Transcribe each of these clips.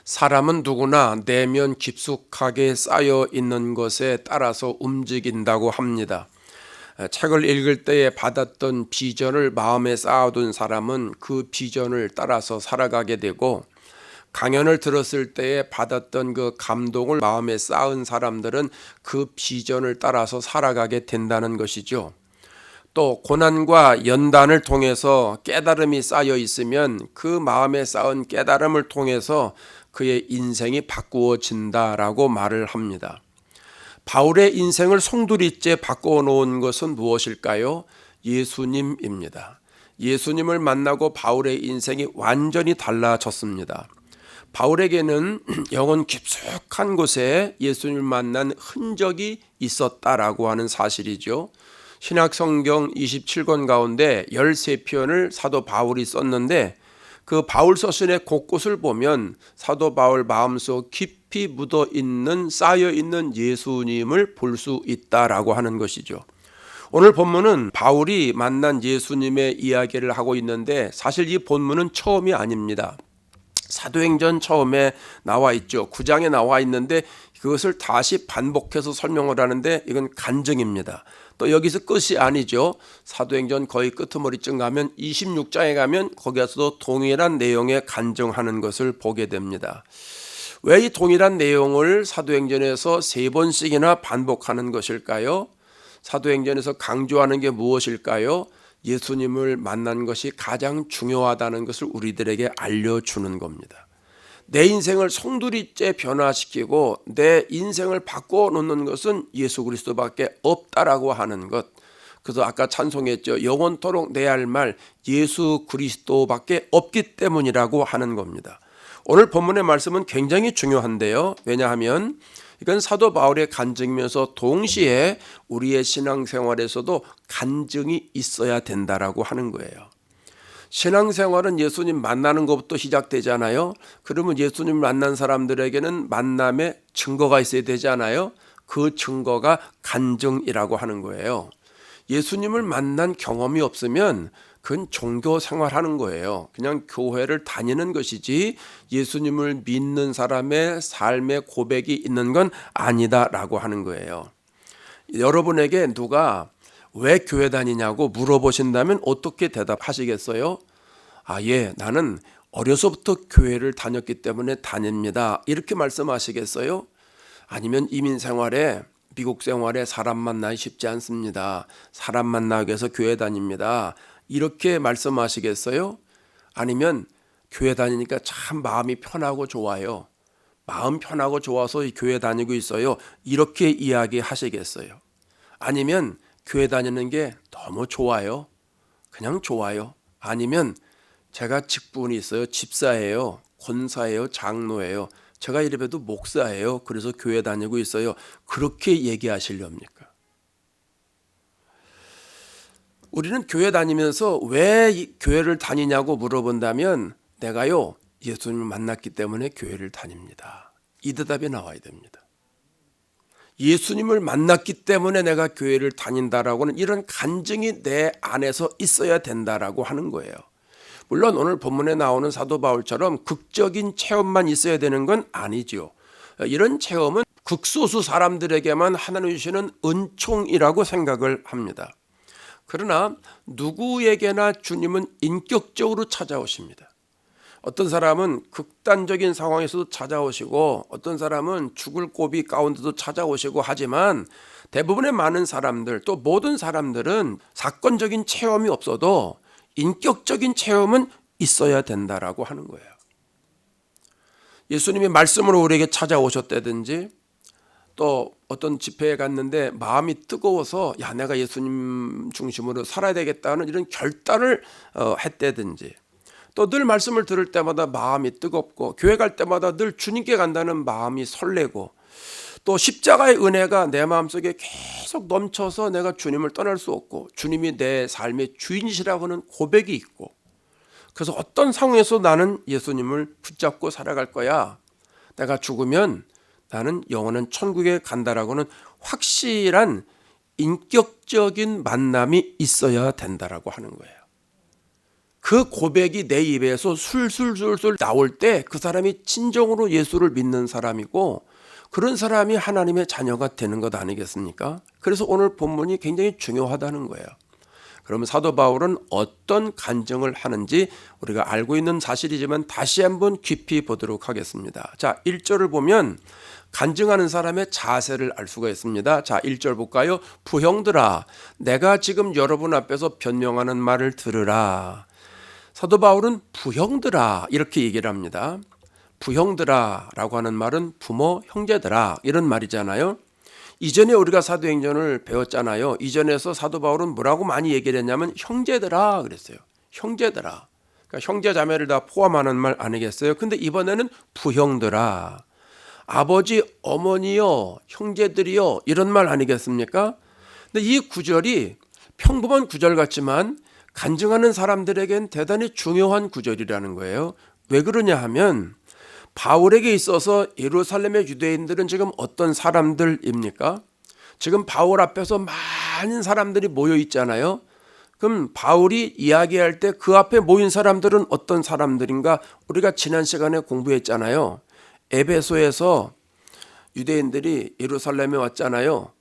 사람은 누구나 내면 깊숙하게 쌓여 있는 것에 따라서 움직인다고 합니다. 책을 읽을 때에 받았던 비전을 마음에 쌓아둔 사람은 그 비전을 따라서 살아가게 되고, 강연을 들었을 때에 받았던 그 감동을 마음에 쌓은 사람들은 그 비전을 따라서 살아가게 된다는 것이죠. 또 고난과 연단을 통해서 깨달음이 쌓여 있으면 그 마음에 쌓은 깨달음을 통해서 그의 인생이 바꾸어진다라고 말을 합니다. 바울의 인생을 송두리째 바꾸어 놓은 것은 무엇일까요? 예수님입니다. 예수님을 만나고 바울의 인생이 완전히 달라졌습니다. 바울에게는 영혼 깊숙한 곳에 예수님을 만난 흔적이 있었다라고 하는 사실이죠. 신약성경 27권 가운데 13편을 사도 바울이 썼는데, 그 바울 서신의 곳곳을 보면 사도 바울 마음속 깊이 묻어 있는, 쌓여 있는 예수님을 볼 수 있다라고 하는 것이죠. 오늘 본문은 바울이 만난 예수님의 이야기를 하고 있는데, 사실 이 본문은 처음이 아닙니다. 사도행전 처음에 나와 있죠. 9장에 나와 있는데 그것을 다시 반복해서 설명을 하는데 이건 간증입니다. 또 여기서 끝이 아니죠. 사도행전 거의 끄트머리쯤 가면 26장에 가면 거기에서도 동일한 내용의 간증하는 것을 보게 됩니다. 왜 이 동일한 내용을 사도행전에서 3번씩이나 반복하는 것일까요? 사도행전에서 강조하는 게 무엇일까요? 예수님을 만난 것이 가장 중요하다는 것을 우리들에게 알려주는 겁니다. 내 인생을 송두리째 변화시키고 내 인생을 바꿔 놓는 것은 예수 그리스도밖에 없다라고 하는 것. 그래서 아까 찬송했죠. 영원토록 내 할 말 예수 그리스도밖에 없기 때문이라고 하는 겁니다. 오늘 본문의 말씀은 굉장히 중요한데요. 왜냐하면 이건 사도 바울의 간증이면서 동시에 우리의 신앙생활에서도 간증이 있어야 된다라고 하는 거예요. 신앙생활은 예수님 만나는 것부터 시작되잖아요. 그러면 예수님 만난 사람들에게는 만남의 증거가 있어야 되잖아요. 그 증거가 간증이라고 하는 거예요. 예수님을 만난 경험이 없으면 그건 종교 생활하는 거예요. 그냥 교회를 다니는 것이지 예수님을 믿는 사람의 삶의 고백이 있는 건 아니다라고 하는 거예요. 여러분에게 누가 왜 교회 다니냐고 물어보신다면 어떻게 대답하시겠어요? 예, 나는 어려서부터 교회를 다녔기 때문에 다닙니다. 이렇게 말씀하시겠어요? 아니면 이민 생활에, 미국 생활에 사람 만나기 쉽지 않습니다. 사람 만나기 위해서 교회 다닙니다. 이렇게 말씀하시겠어요? 아니면 교회 다니니까 참 마음이 편하고 좋아요. 마음 편하고 좋아서 교회 다니고 있어요. 이렇게 이야기하시겠어요? 아니면 교회 다니는 게 너무 좋아요. 그냥 좋아요. 아니면 제가 직분이 있어요. 집사예요. 권사예요. 장로예요. 제가 이래봬도 목사예요. 그래서 교회 다니고 있어요. 그렇게 얘기하시렵니까? 우리는 교회 다니면서 왜 교회를 다니냐고 물어본다면 내가요 예수님을 만났기 때문에 교회를 다닙니다. 이 대답이 나와야 됩니다. 예수님을 만났기 때문에 내가 교회를 다닌다라고는 이런 간증이 내 안에서 있어야 된다라고 하는 거예요. 물론 오늘 본문에 나오는 사도 바울처럼 극적인 체험만 있어야 되는 건 아니죠. 이런 체험은 극소수 사람들에게만 하나님 주시는 은총이라고 생각을 합니다. 그러나 누구에게나 주님은 인격적으로 찾아오십니다. 어떤 사람은 극단적인 상황에서도 찾아오시고 어떤 사람은 죽을 고비 가운데도 찾아오시고 하지만 대부분의 많은 사람들 또 모든 사람들은 사건적인 체험이 없어도 인격적인 체험은 있어야 된다라고 하는 거예요. 예수님이 말씀으로 우리에게 찾아오셨다든지 또 어떤 집회에 갔는데 마음이 뜨거워서 내가 예수님 중심으로 살아야 되겠다는 이런 결단을 했다든지 또 늘 말씀을 들을 때마다 마음이 뜨겁고 교회 갈 때마다 늘 주님께 간다는 마음이 설레고 또 십자가의 은혜가 내 마음속에 계속 넘쳐서 내가 주님을 떠날 수 없고 주님이 내 삶의 주인이시라고 하는 고백이 있고 그래서 어떤 상황에서 나는 예수님을 붙잡고 살아갈 거야. 내가 죽으면 나는 영원한 천국에 간다라고는 확실한 인격적인 만남이 있어야 된다라고 하는 거예요. 그 고백이 내 입에서 술술술술 나올 때 그 사람이 진정으로 예수를 믿는 사람이고 그런 사람이 하나님의 자녀가 되는 것 아니겠습니까? 그래서 오늘 본문이 굉장히 중요하다는 거예요. 그러면 사도 바울은 어떤 간증을 하는지 우리가 알고 있는 사실이지만 다시 한번 깊이 보도록 하겠습니다. 자, 1절을 보면 간증하는 사람의 자세를 알 수가 있습니다. 자, 1절 볼까요? 부형들아, 내가 지금 여러분 앞에서 변명하는 말을 들으라. 사도 바울은 부형들아 이렇게 얘기를 합니다. 부형들아 라고 하는 말은 부모, 형제들아 이런 말이잖아요. 이전에 우리가 사도행전을 배웠잖아요. 이전에서 사도 바울은 뭐라고 많이 얘기를 했냐면 형제들아 그랬어요. 형제들아. 그러니까 형제 자매를 다 포함하는 말 아니겠어요? 근데 이번에는 부형들아. 아버지, 어머니요, 형제들이요 이런 말 아니겠습니까? 근데 이 구절이 평범한 구절 같지만 간증하는 사람들에겐 대단히 중요한 구절이라는 거예요. 왜 그러냐 하면 바울에게 있어서 예루살렘의 유대인들은 지금 어떤 사람들입니까? 지금 바울 앞에서 많은 사람들이 모여 있잖아요. 그럼 바울이 이야기할 때 그 앞에 모인 사람들은 어떤 사람들인가? 우리가 지난 시간에 공부했잖아요. 에베소에서 유대인들이 예루살렘에 왔잖아요.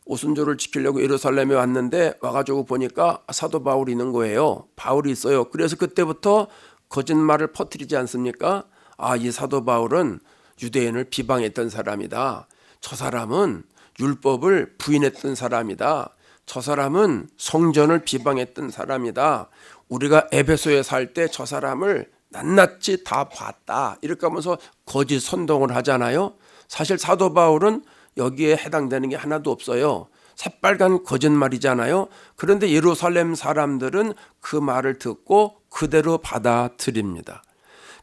오순절을 지키려고 예루살렘에 왔는데 와가지고 보니까 사도 바울이 있는 거예요. 바울이 있어요. 그래서 그때부터 거짓말을 퍼뜨리지 않습니까? 아, 이 사도 바울은 유대인을 비방했던 사람이다. 저 사람은 율법을 부인했던 사람이다. 저 사람은 성전을 비방했던 사람이다. 우리가 에베소에 살 때 저 사람을 낱낱이 다 봤다. 이렇게 하면서 거짓 선동을 하잖아요. 사실 사도 바울은 여기에 해당되는 게 하나도 없어요. 새빨간 거짓말이잖아요. 그런데 예루살렘 사람들은 그 말을 듣고 그대로 받아들입니다.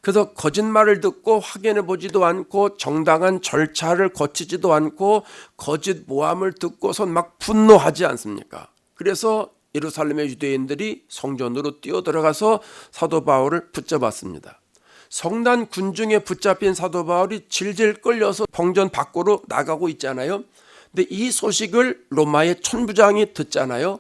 그래서 거짓말을 듣고 확인해 보지도 않고 정당한 절차를 거치지도 않고 거짓 모함을 듣고선 막 분노하지 않습니까? 그래서 예루살렘의 유대인들이 성전으로 뛰어들어가서 사도 바울을 붙잡았습니다. 성난 군중에 붙잡힌 사도 바울이 질질 끌려서 성전 밖으로 나가고 있잖아요. 근데 이 소식을 로마의 천부장이 듣잖아요.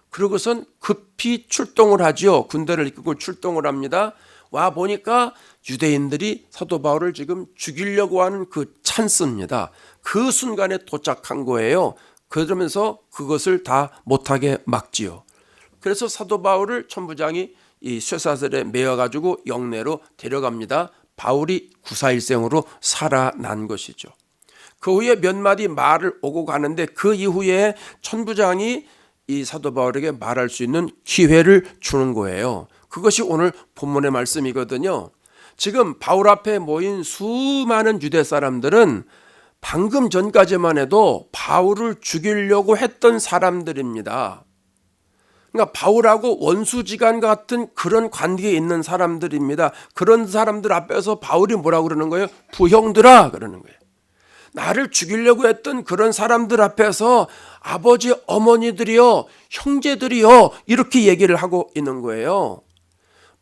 그러고선 급히 출동을 하죠. 군대를 이끌고 출동을 합니다. 와 보니까 유대인들이 사도 바울을 지금 죽이려고 하는 그 찬스입니다. 그 순간에 도착한 거예요. 그러면서 그것을 다 못하게 막지요. 그래서 사도 바울을 천부장이 이 쇠사슬에 매어가지고 영내로 데려갑니다. 바울이 구사일생으로 살아난 것이죠. 그 후에 몇 마디 말을 오고 가는데 그 이후에 천부장이 이 사도 바울에게 말할 수 있는 기회를 주는 거예요. 그것이 오늘 본문의 말씀이거든요. 지금 바울 앞에 모인 수많은 유대 사람들은 방금 전까지만 해도 바울을 죽이려고 했던 사람들입니다. 그러니까 바울하고 원수지간 같은 그런 관계에 있는 사람들입니다. 그런 사람들 앞에서 바울이 뭐라고 그러는 거예요? 부형들아 그러는 거예요. 나를 죽이려고 했던 그런 사람들 앞에서 아버지, 어머니들이요, 형제들이요 이렇게 얘기를 하고 있는 거예요.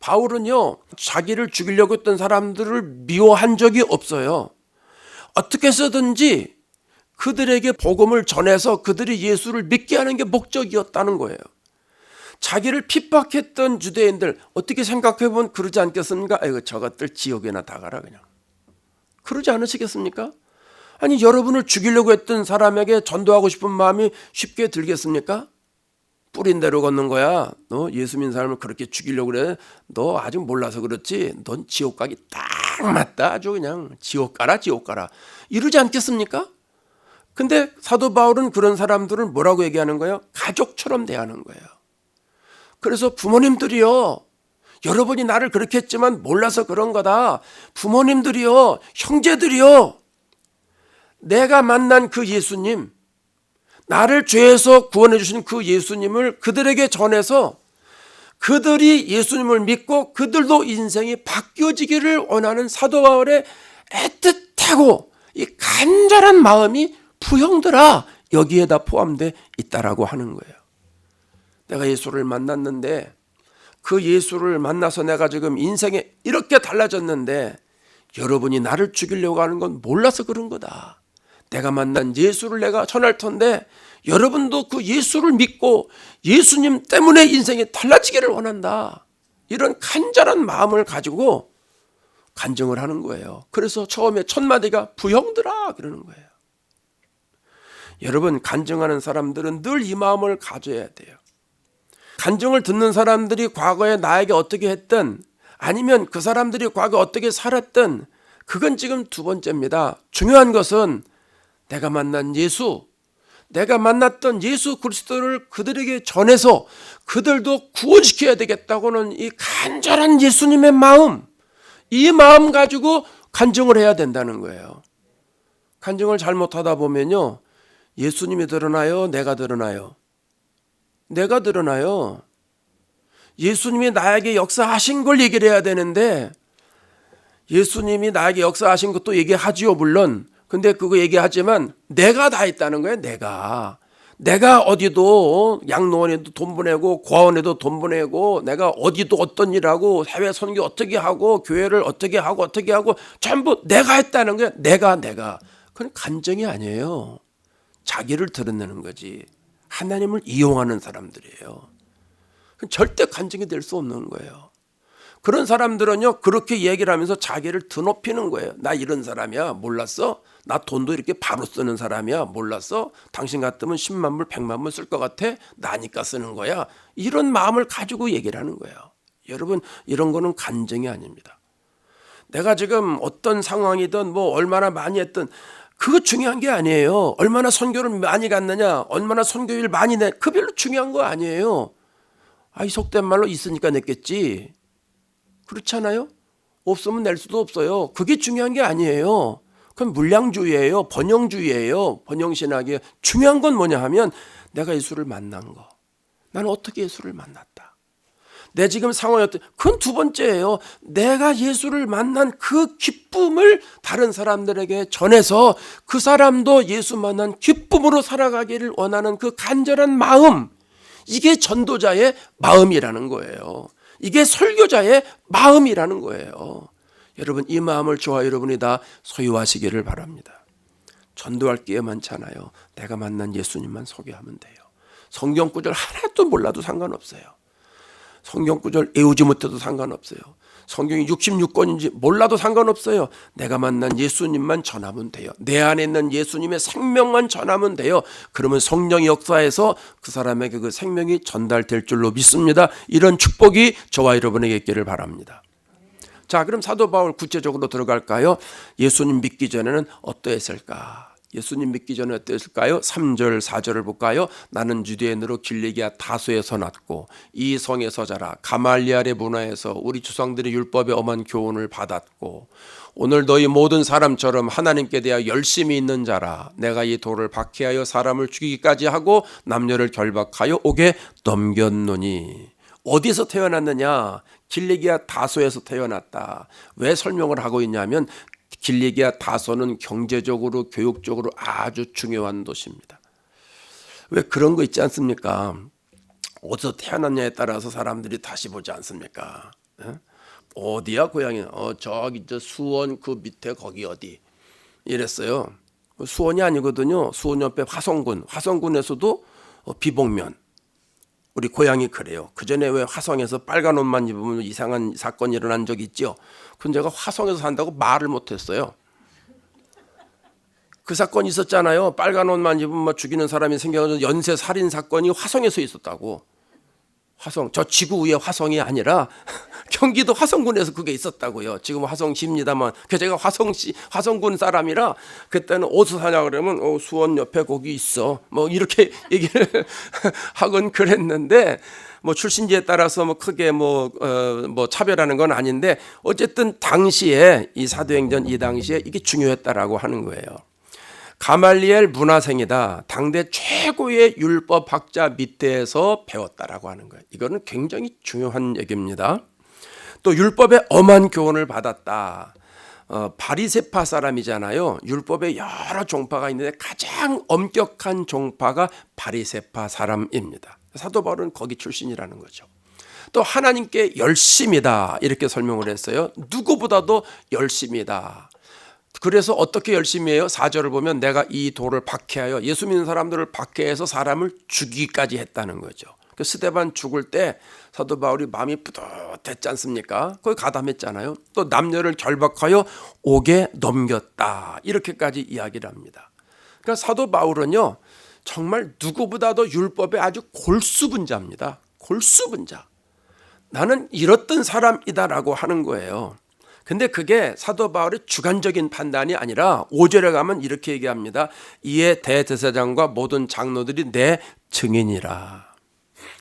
바울은요 자기를 죽이려고 했던 사람들을 미워한 적이 없어요. 어떻게 해서든지 그들에게 복음을 전해서 그들이 예수를 믿게 하는 게 목적이었다는 거예요. 자기를 핍박했던 유대인들 어떻게 생각해보면 그러지 않겠습니까? 아이고 저것들 지옥에나 다 가라 그냥. 그러지 않으시겠습니까? 아니 여러분을 죽이려고 했던 사람에게 전도하고 싶은 마음이 쉽게 들겠습니까? 뿌린 대로 걷는 거야. 너 예수 믿는 사람을 그렇게 죽이려고 그래. 너 아직 몰라서 그렇지. 넌 지옥 가기 딱 맞다. 아주 그냥 지옥 가라 지옥 가라. 이러지 않겠습니까? 근데 사도 바울은 그런 사람들을 뭐라고 얘기하는 거예요? 가족처럼 대하는 거예요. 그래서 부모님들이요. 여러분이 나를 그렇게 했지만 몰라서 그런 거다. 부모님들이요. 형제들이요. 내가 만난 그 예수님, 나를 죄에서 구원해 주신 그 예수님을 그들에게 전해서 그들이 예수님을 믿고 그들도 인생이 바뀌어지기를 원하는 사도 바울의 애틋하고 이 간절한 마음이 부형들아 여기에다 포함되어 있다라고 하는 거예요. 내가 예수를 만났는데 그 예수를 만나서 내가 지금 인생에 이렇게 달라졌는데 여러분이 나를 죽이려고 하는 건 몰라서 그런 거다. 내가 만난 예수를 내가 전할 텐데 여러분도 그 예수를 믿고 예수님 때문에 인생이 달라지기를 원한다. 이런 간절한 마음을 가지고 간증을 하는 거예요. 그래서 처음에 첫 마디가 부형들아 그러는 거예요. 여러분, 간증하는 사람들은 늘 이 마음을 가져야 돼요. 간증을 듣는 사람들이 과거에 나에게 어떻게 했든 아니면 그 사람들이 과거에 어떻게 살았든 그건 지금 두 번째입니다. 중요한 것은 내가 만난 예수, 내가 만났던 예수 그리스도를 그들에게 전해서 그들도 구원시켜야 되겠다고는 이 간절한 예수님의 마음, 이 마음 가지고 간증을 해야 된다는 거예요. 간증을 잘못하다 보면요, 예수님이 드러나요? 내가 드러나요? 내가 드러나요. 예수님이 나에게 역사하신 걸 얘기를 해야 되는데 예수님이 나에게 역사하신 것도 얘기하지요, 물론. 근데 그거 얘기하지만 내가 다 했다는 거예요. 내가 어디도 양로원에도 돈 보내고 고아원에도 돈 보내고 내가 어디도 어떤 일하고 해외 선교 어떻게 하고 교회를 어떻게 하고 전부 내가 했다는 거예요. 내가. 그건 간증이 아니에요. 자기를 드러내는 거지. 하나님을 이용하는 사람들이에요. 절대 간증이 될 수 없는 거예요. 그런 사람들은요, 그렇게 얘기를 하면서 자기를 드높이는 거예요. 나 이런 사람이야, 몰랐어? 나 돈도 이렇게 바로 쓰는 사람이야, 몰랐어? 당신 같으면 10만 불, 100만 불 쓸 것 같아? 나니까 쓰는 거야. 이런 마음을 가지고 얘기를 하는 거예요. 여러분, 이런 거는 간증이 아닙니다. 내가 지금 어떤 상황이든 뭐 얼마나 많이 했든 그거 중요한 게 아니에요. 얼마나 선교를 많이 갔느냐, 얼마나 선교일 많이 내, 그 별로 중요한 거 아니에요. 이 속된 말로 있으니까 냈겠지. 그렇잖아요? 없으면 낼 수도 없어요. 그게 중요한 게 아니에요. 그건 물량주의예요. 번영주의예요. 번영신학이에요. 중요한 건 뭐냐 하면 내가 예수를 만난 거. 나는 어떻게 예수를 만났다. 내 지금 상황이 어떤, 그건 두 번째예요. 내가 예수를 만난 그 기쁨을 다른 사람들에게 전해서 그 사람도 예수 만난 기쁨으로 살아가기를 원하는 그 간절한 마음, 이게 전도자의 마음이라는 거예요. 이게 설교자의 마음이라는 거예요. 여러분, 이 마음을 저와 여러분이 다 소유하시기를 바랍니다. 전도할 기회 많잖아요. 내가 만난 예수님만 소개하면 돼요. 성경 구절 하나도 몰라도 상관없어요. 성경 구절 외우지 못해도 상관없어요. 성경이 66권인지 몰라도 상관없어요. 내가 만난 예수님만 전하면 돼요. 내 안에 있는 예수님의 생명만 전하면 돼요. 그러면 성령의 역사에서 그 사람에게 그 생명이 전달될 줄로 믿습니다. 이런 축복이 저와 여러분에게 있기를 바랍니다. 자, 그럼 사도 바울 구체적으로 들어갈까요? 예수님 믿기 전에는 어떠했을까? 예수님 믿기 전에 어땠을까요? 3절 4절을 볼까요? 나는 유대인으로 길리기아 다소에서 났고 이 성에서 자라 가말리엘의 문화에서 우리 조상들의 율법의 엄한 교훈을 받았고 오늘 너희 모든 사람처럼 하나님께 대하여 열심히 있는 자라. 내가 이 돌을 박해하여 사람을 죽이기까지 하고 남녀를 결박하여 옥에 넘겼노니. 어디서 태어났느냐? 길리기아 다소에서 태어났다. 왜 설명을 하고 있냐면 길리기아 다소는 경제적으로 교육적으로 아주 중요한 도시입니다. 왜 그런 거 있지 않습니까? 어디서 태어났냐에 따라서 사람들이 다시 보지 않습니까? 어디야 고향이? 저기 저 수원 그 밑에 거기 어디 이랬어요. 수원이 아니거든요. 수원 옆에 화성군에서도 비봉면. 우리 고향이 그래요. 그 전에 왜 화성에서 빨간 옷만 입으면 이상한 사건이 일어난 적이 있죠. 근데 제가 화성에서 산다고 말을 못했어요. 그 사건이 있었잖아요. 빨간 옷만 입으면 죽이는 사람이 생겨서 연쇄 살인 사건이 화성에서 있었다고. 화성, 저 지구 위의 화성이 아니라 경기도 화성군에서 그게 있었다고요. 지금 화성시입니다만 제가 화성군 사람이라 그때는 어디서 사냐 그러면 수원 옆에 거기 있어. 뭐 이렇게 얘기를 하곤 그랬는데 뭐 출신지에 따라서 뭐 크게 뭐 차별하는 건 아닌데 어쨌든 당시에 이 사도행전 이 당시에 이게 중요했다라고 하는 거예요. 가말리엘 문화생이다. 당대 최고의 율법학자 밑에서 배웠다라고 하는 거예요. 이거는 굉장히 중요한 얘기입니다. 또 율법의 엄한 교훈을 받았다. 바리새파 사람이잖아요. 율법에 여러 종파가 있는데 가장 엄격한 종파가 바리새파 사람입니다. 사도 바울은 거기 출신이라는 거죠. 또 하나님께 열심이다 이렇게 설명을 했어요. 누구보다도 열심이다. 그래서 어떻게 열심히 해요? 4절을 보면 내가 이 돌을 박해하여 예수 믿는 사람들을 박해해서 사람을 죽이기까지 했다는 거죠. 그 스데반 죽을 때 사도 바울이 마음이 뿌듯했지 않습니까? 거기 가담했잖아요. 또 남녀를 결박하여 옥에 넘겼다. 이렇게까지 이야기를 합니다. 그러니까 사도 바울은요, 정말 누구보다도 율법의 아주 골수분자입니다. 골수분자. 나는 이렇던 사람이다라고 하는 거예요. 근데 그게 사도 바울의 주관적인 판단이 아니라 5절에 가면 이렇게 얘기합니다. 이에 대제사장과 모든 장로들이 내 증인이라.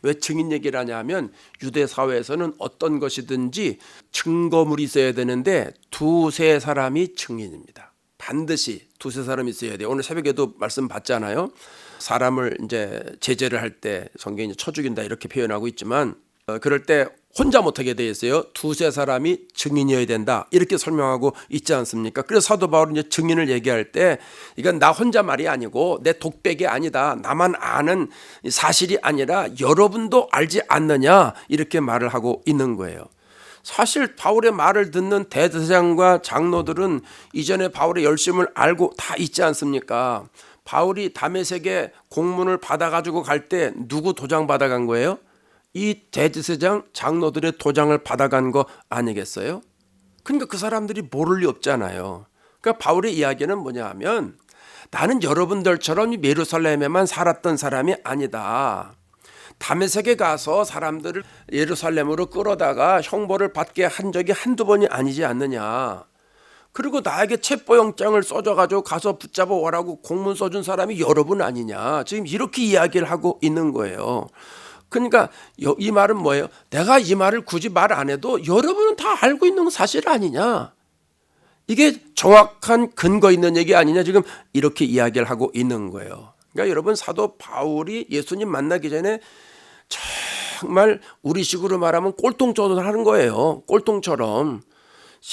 왜 증인 얘기를 하냐면 유대 사회에서는 어떤 것이든지 증거물이 있어야 되는데 두세 사람이 증인입니다. 반드시 두세 사람이 있어야 돼요. 오늘 새벽에도 말씀 받잖아요. 사람을 이제 제재를 할 때 성경이 쳐 죽인다 이렇게 표현하고 있지만 그럴 때 혼자 못하게 돼 있어요. 두세 사람이 증인이어야 된다 이렇게 설명하고 있지 않습니까? 그래서 사도 바울은 이제 증인을 얘기할 때 이건 나 혼자 말이 아니고 내 독백이 아니다. 나만 아는 사실이 아니라 여러분도 알지 않느냐 이렇게 말을 하고 있는 거예요. 사실 바울의 말을 듣는 대제사장과 장로들은 이전에 바울의 열심을 알고 다 있지 않습니까? 바울이 다메섹에 공문을 받아가지고 갈 때 누구 도장 받아간 거예요? 이 대제사장 장로들의 도장을 받아간 거 아니겠어요? 그러니까 그 사람들이 모를 리 없잖아요. 그러니까 바울의 이야기는 뭐냐 하면 나는 여러분들처럼 예루살렘에만 살았던 사람이 아니다. 다메섹에 가서 사람들을 예루살렘으로 끌어다가 형벌을 받게 한 적이 한두 번이 아니지 않느냐. 그리고 나에게 체포영장을 써줘가지고 가서 붙잡아 오라고 공문 써준 사람이 여러분 아니냐. 지금 이렇게 이야기를 하고 있는 거예요. 그러니까 이 말은 뭐예요? 내가 이 말을 굳이 말 안 해도 여러분은 다 알고 있는 사실 아니냐. 이게 정확한 근거 있는 얘기 아니냐. 지금 이렇게 이야기를 하고 있는 거예요. 그러니까 여러분 사도 바울이 예수님 만나기 전에 정말 우리식으로 말하면 꼴통처럼 하는 거예요. 꼴통처럼.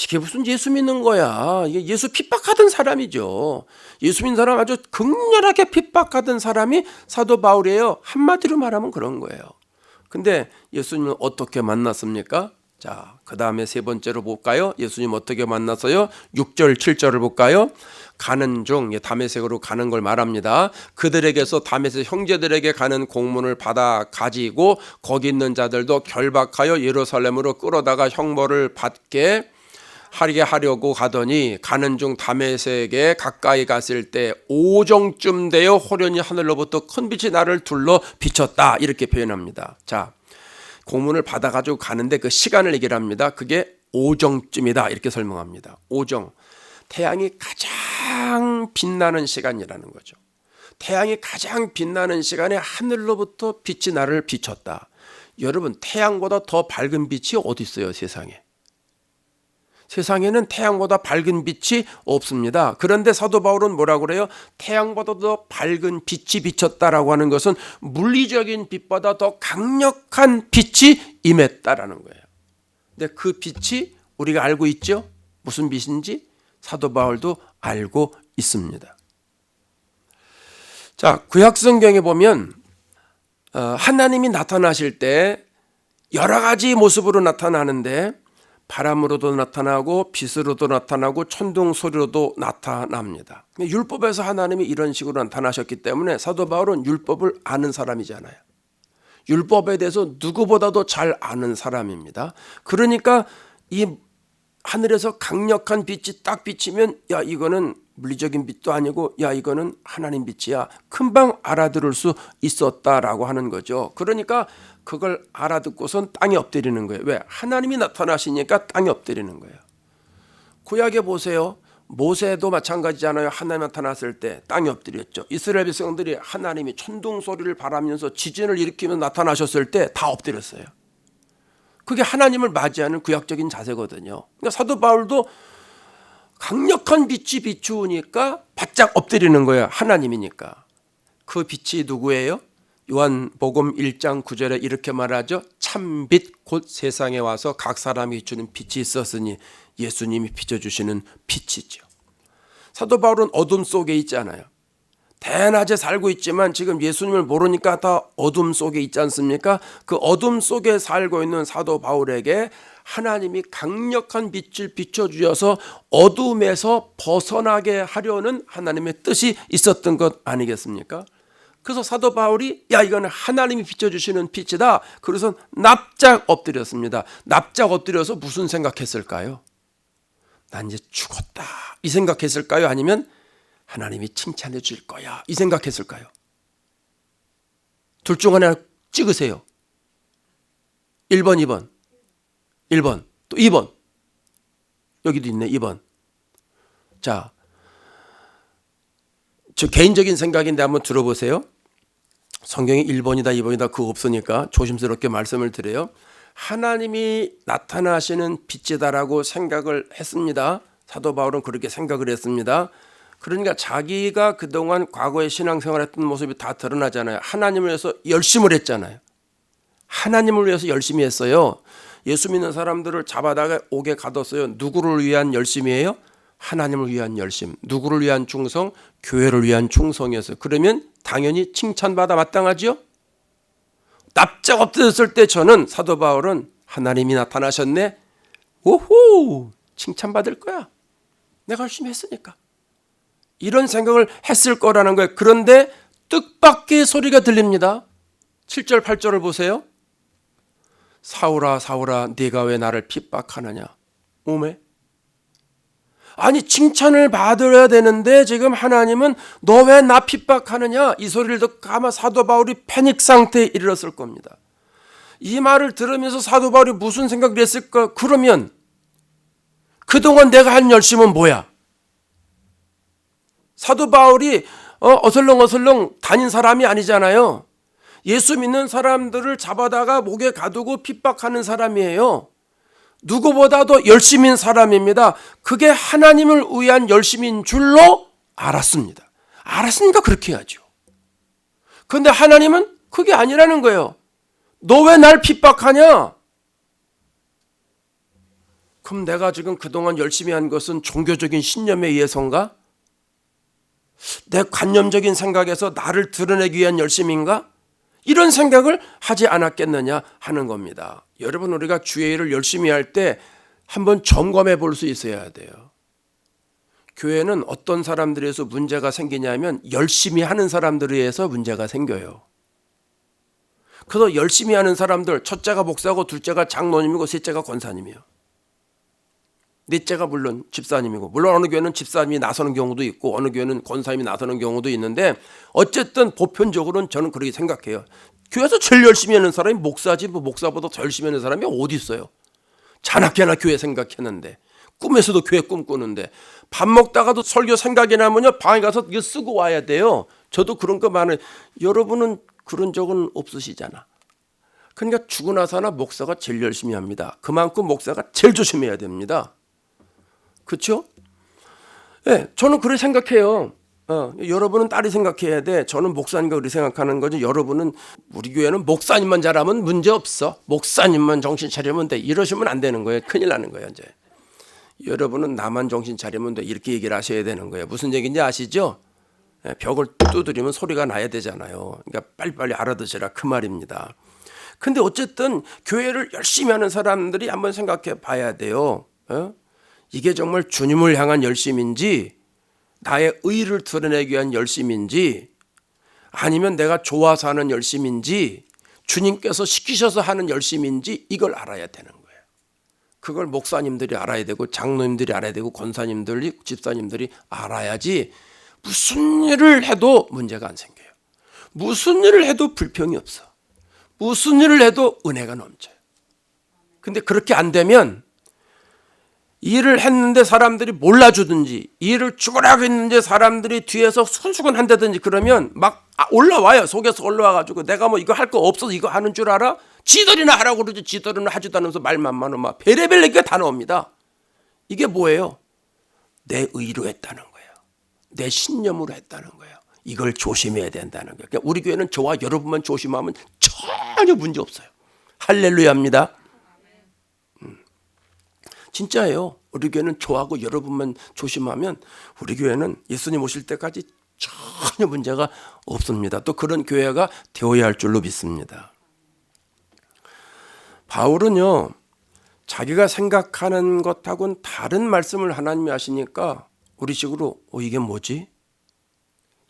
이게 무슨 예수 믿는 거야. 이게 예수 핍박하던 사람이죠. 예수 믿는 사람 아주 극렬하게 핍박하던 사람이 사도 바울이에요. 한마디로 말하면 그런 거예요. 근데 예수님은 어떻게 만났습니까? 자, 그 다음에 세 번째로 볼까요? 예수님 어떻게 만났어요? 6절 7절을 볼까요? 가는 중 다메섹으로 가는 걸 말합니다. 그들에게서 다메섹 형제들에게 가는 공문을 받아 가지고 거기 있는 자들도 결박하여 예루살렘으로 끌어다가 형벌을 받게 하려고 가더니 가는 중 다메섹에 가까이 갔을 때 오정쯤 되어 호련히 하늘로부터 큰 빛이 나를 둘러 비쳤다 이렇게 표현합니다. 자, 공문을 받아가지고 가는데 그 시간을 얘기를 합니다. 그게 오정쯤이다 이렇게 설명합니다. 오정, 태양이 가장 빛나는 시간이라는 거죠. 태양이 가장 빛나는 시간에 하늘로부터 빛이 나를 비쳤다. 여러분 태양보다 더 밝은 빛이 어디 있어요 세상에? 세상에는 태양보다 밝은 빛이 없습니다. 그런데 사도 바울은 뭐라고 그래요? 태양보다 더 밝은 빛이 비쳤다라고 하는 것은 물리적인 빛보다 더 강력한 빛이 임했다라는 거예요. 근데 그 빛이 우리가 알고 있죠? 무슨 빛인지 사도 바울도 알고 있습니다. 자, 구약 성경에 보면 하나님이 나타나실 때 여러 가지 모습으로 나타나는데 바람으로도 나타나고 빛으로도 나타나고 천둥 소리로도 나타납니다. 율법에서 하나님이 이런 식으로 나타나셨기 때문에 사도 바울은 율법을 아는 사람이잖아요. 율법에 대해서 누구보다도 잘 아는 사람입니다. 그러니까 이 하늘에서 강력한 빛이 딱 비치면 야 이거는 물리적인 빛도 아니고 야 이거는 하나님 빛이야 금방 알아들을 수 있었다라고 하는 거죠. 그러니까 그걸 알아듣고선 땅에 엎드리는 거예요. 왜? 하나님이 나타나시니까 땅에 엎드리는 거예요. 구약에 보세요. 모세도 마찬가지잖아요. 하나님 나타났을 때 땅에 엎드렸죠. 이스라엘 백성들이 하나님이 천둥 소리를 바라면서 지진을 일으키면서 나타나셨을 때 다 엎드렸어요. 그게 하나님을 맞이하는 구약적인 자세거든요. 그러니까 사도 바울도 강력한 빛이 비추니까 바짝 엎드리는 거예요. 하나님이니까. 그 빛이 누구예요? 요한복음 1장 9절에 이렇게 말하죠. 참빛 곧 세상에 와서 각 사람이 비추는 빛이 있었으니 예수님이 비춰주시는 빛이죠. 사도 바울은 어둠 속에 있잖아요. 대낮에 살고 있지만 지금 예수님을 모르니까 다 어둠 속에 있지 않습니까? 그 어둠 속에 살고 있는 사도 바울에게 하나님이 강력한 빛을 비춰주셔서 어둠에서 벗어나게 하려는 하나님의 뜻이 있었던 것 아니겠습니까? 그래서 사도 바울이 야 이거는 하나님이 비춰주시는 빛이다. 그래서 납작 엎드렸습니다. 납작 엎드려서 무슨 생각했을까요? 난 이제 죽었다 이 생각했을까요? 아니면 하나님이 칭찬해 줄 거야 이 생각했을까요? 둘 중 하나 찍으세요. 1번 2번 1번 또 2번 여기도 있네 2번. 자, 저 개인적인 생각인데 한번 들어보세요. 성경이 1번이다 2번이다 그거 없으니까 조심스럽게 말씀을 드려요. 하나님이 나타나시는 빛이다라고 생각을 했습니다. 사도 바울은 그렇게 생각을 했습니다. 그러니까 자기가 그동안 과거에 신앙생활했던 모습이 다 드러나잖아요. 하나님을 위해서 열심을 했잖아요. 하나님을 위해서 열심히 했어요. 예수 믿는 사람들을 잡아다가 옥에 가뒀어요. 누구를 위한 열심이에요? 하나님을 위한 열심. 누구를 위한 충성? 교회를 위한 충성이었어요. 그러면 당연히 칭찬받아 마땅하지요. 납작 엎드렸을 때 저는 사도 바울은 하나님이 나타나셨네. 오호 칭찬받을 거야. 내가 열심히 했으니까. 이런 생각을 했을 거라는 거예요. 그런데 뜻밖의 소리가 들립니다. 7절 8절을 보세요. 사울아 사울아 네가 왜 나를 핍박하느냐. 오메. 아니 칭찬을 받아야 되는데 지금 하나님은 너 왜 나 핍박하느냐 이 소리를 듣고 아마 사도 바울이 패닉 상태에 이르렀을 겁니다. 이 말을 들으면서 사도 바울이 무슨 생각을 했을까? 그러면 그동안 내가 한 열심은 뭐야? 사도 바울이 어슬렁어슬렁 다닌 사람이 아니잖아요. 예수 믿는 사람들을 잡아다가 목에 가두고 핍박하는 사람이에요. 누구보다도 열심인 사람입니다. 그게 하나님을 위한 열심인 줄로 알았습니다. 알았으니까 그렇게 해야죠. 그런데 하나님은 그게 아니라는 거예요. 너 왜 날 핍박하냐? 그럼 내가 지금 그동안 열심히 한 것은 종교적인 신념에 의해서인가? 내 관념적인 생각에서 나를 드러내기 위한 열심인가? 이런 생각을 하지 않았겠느냐 하는 겁니다. 여러분 우리가 주의 일을 열심히 할 때 한번 점검해 볼 수 있어야 돼요. 교회는 어떤 사람들에 의해서 문제가 생기냐면 열심히 하는 사람들에 의해서 문제가 생겨요. 그래서 열심히 하는 사람들 첫째가 목사고 둘째가 장로님이고 셋째가 권사님이에요. 넷째가 물론 집사님이고 물론 어느 교회는 집사님이 나서는 경우도 있고 어느 교회는 권사님이 나서는 경우도 있는데 어쨌든 보편적으로는 저는 그렇게 생각해요. 교회에서 제일 열심히 하는 사람이 목사지 뭐 목사보다 더 열심히 하는 사람이 어디 있어요. 자나깨나 교회 생각했는데 꿈에서도 교회 꿈꾸는데 밥 먹다가도 설교 생각이 나면요 방에 가서 이거 쓰고 와야 돼요. 저도 그런 거 많아요. 여러분은 그런 적은 없으시잖아. 그러니까 죽고 나서나 목사가 제일 열심히 합니다. 그만큼 목사가 제일 조심해야 됩니다. 그렇죠? 네, 저는 그렇게 생각해요. 여러분은 딸이 생각해야 돼. 저는 목사님과 그렇게 생각하는 거지. 여러분은 우리 교회는 목사님만 잘하면 문제 없어. 목사님만 정신 차리면 돼. 이러시면 안 되는 거예요. 큰일 나는 거예요. 이제 여러분은 나만 정신 차리면 돼. 이렇게 얘기를 하셔야 되는 거예요. 무슨 얘기인지 아시죠? 벽을 두드리면 소리가 나야 되잖아요. 그러니까 빨리빨리 알아두시라 그 말입니다. 근데 어쨌든 교회를 열심히 하는 사람들이 한번 생각해 봐야 돼요. 이게 정말 주님을 향한 열심인지 나의 의를 드러내기 위한 열심인지 아니면 내가 좋아서 하는 열심인지 주님께서 시키셔서 하는 열심인지 이걸 알아야 되는 거예요. 그걸 목사님들이 알아야 되고 장로님들이 알아야 되고 권사님들이 집사님들이 알아야지 무슨 일을 해도 문제가 안 생겨요. 무슨 일을 해도 불평이 없어. 무슨 일을 해도 은혜가 넘쳐요. 근데 그렇게 안 되면 일을 했는데 사람들이 몰라주든지 일을 죽으라고 했는데 사람들이 뒤에서 손수건 한다든지 그러면 막 올라와요. 속에서 올라와가지고 내가 뭐 이거 할 거 없어서 이거 하는 줄 알아? 지들이나 하라고 그러지 지들은 하지도 않으면서 말만 많으면 막 베레벨 얘기가 다 나옵니다. 이게 뭐예요? 내 의로 했다는 거예요. 내 신념으로 했다는 거예요. 이걸 조심해야 된다는 거예요. 그러니까 우리 교회는 저와 여러분만 조심하면 전혀 문제 없어요. 할렐루야입니다. 진짜예요. 우리 교회는 저하고 여러분만 조심하면 우리 교회는 예수님 오실 때까지 전혀 문제가 없습니다. 또 그런 교회가 되어야 할 줄로 믿습니다. 바울은요, 자기가 생각하는 것하고는 다른 말씀을 하나님이 하시니까 우리 식으로 이게 뭐지?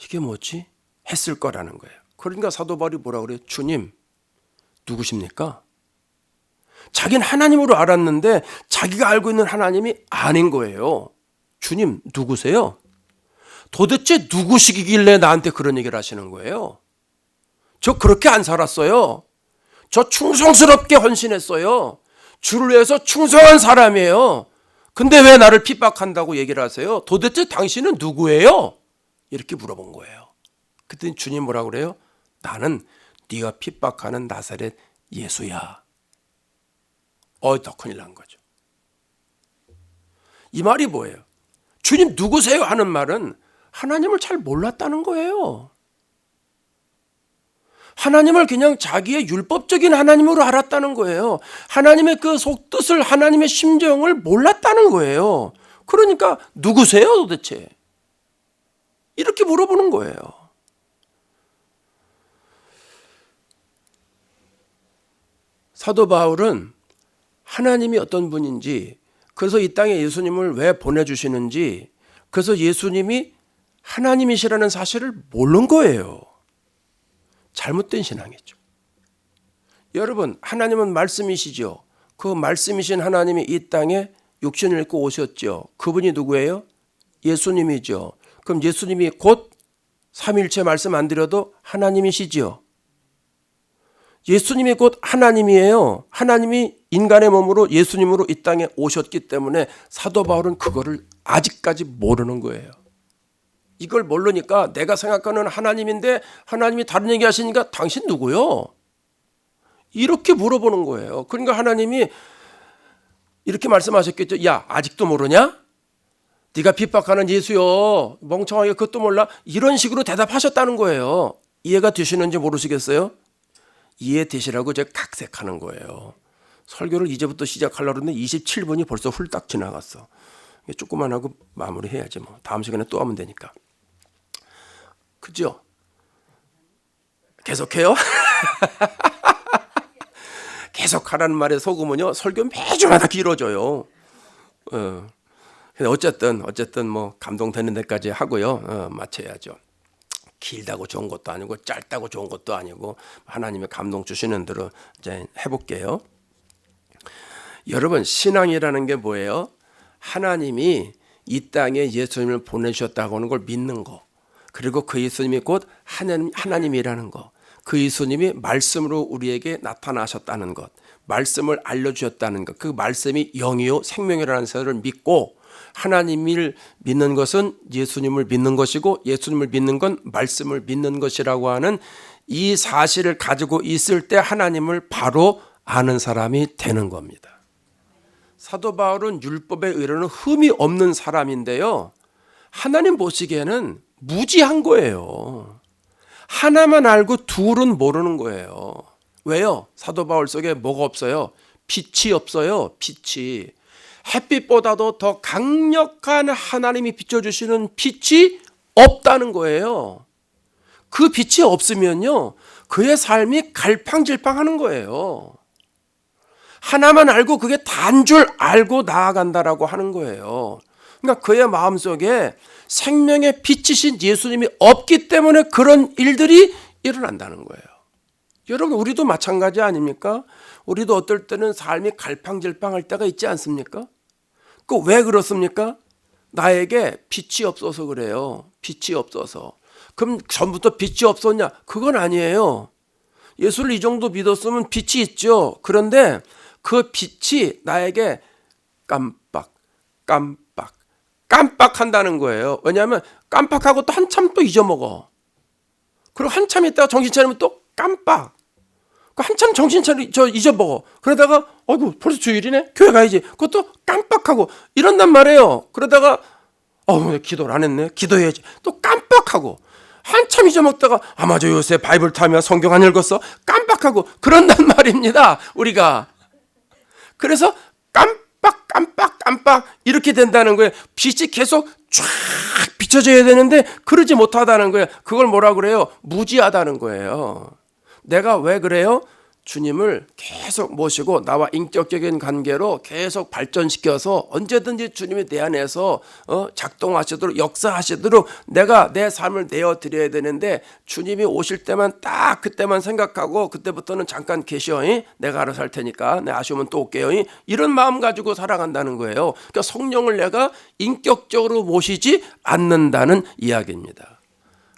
이게 뭐지? 했을 거라는 거예요. 그러니까 사도 바울이 뭐라 그래요? 주님, 누구십니까? 자기는 하나님으로 알았는데 자기가 알고 있는 하나님이 아닌 거예요. 주님, 누구세요? 도대체 누구시길래 나한테 그런 얘기를 하시는 거예요? 저 그렇게 안 살았어요. 저 충성스럽게 헌신했어요. 주를 위해서 충성한 사람이에요. 근데 왜 나를 핍박한다고 얘기를 하세요? 도대체 당신은 누구예요? 이렇게 물어본 거예요. 그랬더니 주님 뭐라고 그래요? 나는 네가 핍박하는 나사렛 예수야. 더 큰일 난 거죠. 이 말이 뭐예요? 주님 누구세요? 하는 말은 하나님을 잘 몰랐다는 거예요. 하나님을 그냥 자기의 율법적인 하나님으로 알았다는 거예요. 하나님의 그 속뜻을, 하나님의 심정을 몰랐다는 거예요. 그러니까 누구세요 도대체? 이렇게 물어보는 거예요. 사도 바울은 하나님이 어떤 분인지, 그래서 이 땅에 예수님을 왜 보내주시는지, 그래서 예수님이 하나님이시라는 사실을 모르는 거예요. 잘못된 신앙이죠. 여러분, 하나님은 말씀이시죠. 그 말씀이신 하나님이 이 땅에 육신을 입고 오셨죠. 그분이 누구예요? 예수님이죠. 그럼 예수님이 곧 삼위일체 말씀 안 드려도 하나님이시죠. 예수님이 곧 하나님이에요. 하나님이 인간의 몸으로 예수님으로 이 땅에 오셨기 때문에 사도 바울은 그거를 아직까지 모르는 거예요. 이걸 모르니까 내가 생각하는 하나님인데 하나님이 다른 얘기 하시니까 당신 누구요? 이렇게 물어보는 거예요. 그러니까 하나님이 이렇게 말씀하셨겠죠. 야, 아직도 모르냐? 네가 핍박하는 예수요. 멍청하게 그것도 몰라? 이런 식으로 대답하셨다는 거예요. 이해가 되시는지 모르시겠어요? 이해되시라고 제가 각색하는 거예요. 설교를 이제부터 시작하려고 했는데 27분이 벌써 훌딱 지나갔어. 조금만 하고 마무리해야지 뭐. 다음 시간에 또 하면 되니까. 그죠? 계속해요? 계속하라는 말에 속으면요 설교 매주마다 길어져요. 근데 어쨌든 뭐 감동되는 데까지 하고요. 마쳐야죠. 길다고 좋은 것도 아니고 짧다고 좋은 것도 아니고 하나님의 감동 주시는 대로 이제 해볼게요. 여러분, 신앙이라는 게 뭐예요? 하나님이 이 땅에 예수님을 보내주셨다고 하는 걸 믿는 거, 그리고 그 예수님이 곧 하나님이라는 거, 그 예수님이 말씀으로 우리에게 나타나셨다는 것, 말씀을 알려주셨다는 것, 그 말씀이 영이요 생명이라는 사실을 믿고, 하나님을 믿는 것은 예수님을 믿는 것이고 예수님을 믿는 건 말씀을 믿는 것이라고 하는 이 사실을 가지고 있을 때 하나님을 바로 아는 사람이 되는 겁니다. 사도 바울은 율법에 의로는 흠이 없는 사람인데요, 하나님 보시기에는 무지한 거예요. 하나만 알고 둘은 모르는 거예요. 왜요? 사도 바울 속에 뭐가 없어요? 빛이 없어요. 빛이. 햇빛보다도 더 강력한 하나님이 비춰주시는 빛이 없다는 거예요. 그 빛이 없으면요 그의 삶이 갈팡질팡하는 거예요. 하나만 알고 그게 단 줄 알고 나아간다라고 하는 거예요. 그러니까 그의 마음속에 생명의 빛이신 예수님이 없기 때문에 그런 일들이 일어난다는 거예요. 여러분, 우리도 마찬가지 아닙니까? 우리도 어떨 때는 삶이 갈팡질팡할 때가 있지 않습니까? 그 왜 그렇습니까? 나에게 빛이 없어서 그래요. 빛이 없어서. 그럼 전부터 빛이 없었냐? 그건 아니에요. 예수를 이 정도 믿었으면 빛이 있죠. 그런데 그 빛이 나에게 깜빡한다는 거예요. 왜냐하면 깜빡하고 또 한참 또 잊어먹어. 그리고 한참 있다가 정신 차리면 또 깜빡. 한참 정신 잊어먹어. 그러다가 어이구 벌써 주일이네? 교회 가야지. 그것도 깜빡하고 이런단 말이에요. 그러다가 기도를 안 했네. 기도해야지. 또 깜빡하고 한참 잊어먹다가 맞아 요새 바이블 타며 성경 안 읽었어? 깜빡하고 그런단 말입니다. 우리가. 그래서 깜빡 이렇게 된다는 거예요. 빛이 계속 쫙 비춰져야 되는데 그러지 못하다는 거예요. 그걸 뭐라 그래요? 무지하다는 거예요. 내가 왜 그래요? 주님을 계속 모시고 나와 인격적인 관계로 계속 발전시켜서 언제든지 주님이 내 안에서 작동하시도록 역사하시도록 내가 내 삶을 내어드려야 되는데, 주님이 오실 때만 딱 그때만 생각하고 그때부터는 잠깐 계셔, 내가 알아서 할 테니까, 내 아쉬우면 또 올게요, 이런 마음 가지고 살아간다는 거예요. 그러니까 성령을 내가 인격적으로 모시지 않는다는 이야기입니다.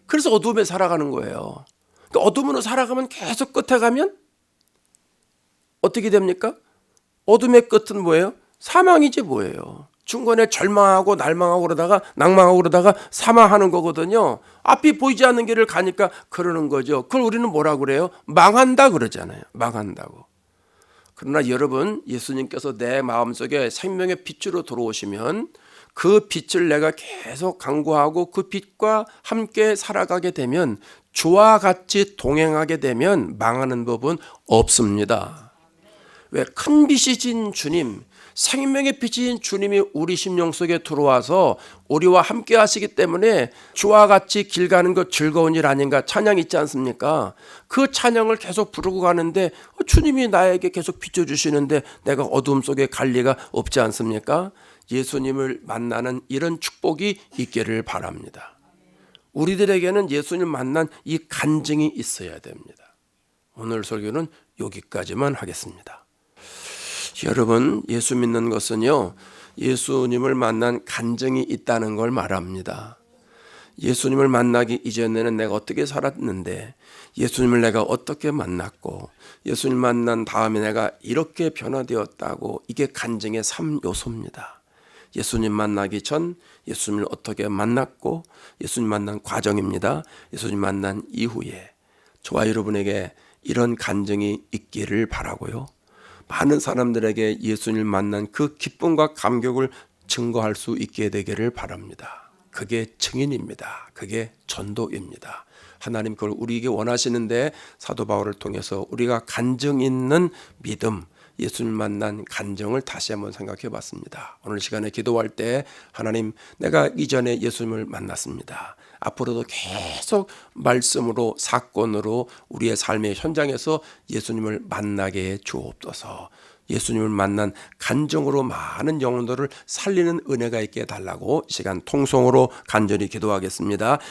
그래서 어둠에 살아가는 거예요. 그러니까 어둠으로 살아가면 계속 끝에 가면 어떻게 됩니까? 어둠의 끝은 뭐예요? 사망이지 뭐예요. 중간에 절망하고 날망하고 그러다가 낭망하고 그러다가 사망하는 거거든요. 앞이 보이지 않는 길을 가니까 그러는 거죠. 그걸 우리는 뭐라고 그래요? 망한다 그러잖아요. 망한다고. 그러나 여러분, 예수님께서 내 마음속에 생명의 빛으로 들어오시면 그 빛을 내가 계속 강구하고 그 빛과 함께 살아가게 되면, 주와 같이 동행하게 되면 망하는 법은 없습니다. 왜? 큰 빛이신 주님, 생명의 빛이신 주님이 우리 심령 속에 들어와서 우리와 함께 하시기 때문에 주와 같이 길 가는 것 즐거운 일 아닌가 찬양 있지 않습니까? 그 찬양을 계속 부르고 가는데 주님이 나에게 계속 비춰주시는데 내가 어둠 속에 갈 리가 없지 않습니까? 예수님을 만나는 이런 축복이 있기를 바랍니다. 우리들에게는 예수님 만난 이 간증이 있어야 됩니다. 오늘 설교는 여기까지만 하겠습니다. 여러분, 예수 믿는 것은요, 예수님을 만난 간증이 있다는 걸 말합니다. 예수님을 만나기 이전에는 내가 어떻게 살았는데, 예수님을 내가 어떻게 만났고, 예수님 만난 다음에 내가 이렇게 변화되었다고, 이게 간증의 3요소입니다. 예수님 만나기 전 예수님을 어떻게 만났고, 예수님 만난 과정입니다. 예수님 만난 이후에 저와 여러분에게 이런 간증이 있기를 바라고요. 많은 사람들에게 예수님을 만난 그 기쁨과 감격을 증거할 수 있게 되기를 바랍니다. 그게 증인입니다. 그게 전도입니다. 하나님 그걸 우리에게 원하시는데, 사도 바울을 통해서 우리가 간증 있는 믿음, 예수님 만난 간증을 다시 한번 생각해 봤습니다. 오늘 시간에 기도할 때, 하나님, 내가 이전에 예수님을 만났습니다. 앞으로도 계속 말씀으로, 사건으로 우리의 삶의 현장에서 예수님을 만나게 해 주옵소서. 예수님을 만난 간증으로 많은 영혼들을 살리는 은혜가 있게 해달라고 이 시간 통성으로 간절히 기도하겠습니다.